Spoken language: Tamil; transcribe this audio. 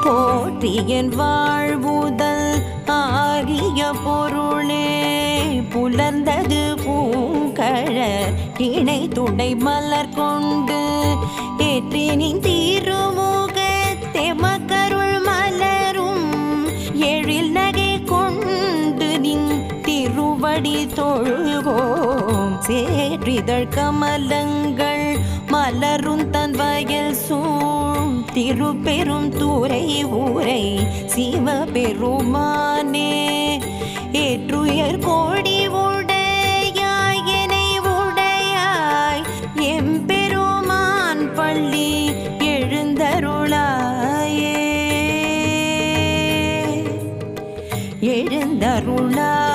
போற்றியன் வாழ்வுதல் ஆகிய பொருளே புலர்ந்தது பூங்கழற் இணை துணை மலர் கொண்டு ஏற்றினின் திருமுகத்தே மக்கருள் மலரும் எழில் நகை கொண்டு நின் திருவடி தொழுவோம் சேற்றிதழ் கமலங்கள் மலரும் தன் வயல் சூழ் திருப்பெரும் தூரை ஊரை சிவபெருமானே ஏற்றுயர் கோடி உடையாய் எனை உடையாய் எம்பெருமான் பள்ளி எழுந்தருளாயே எழுந்தருளாயே.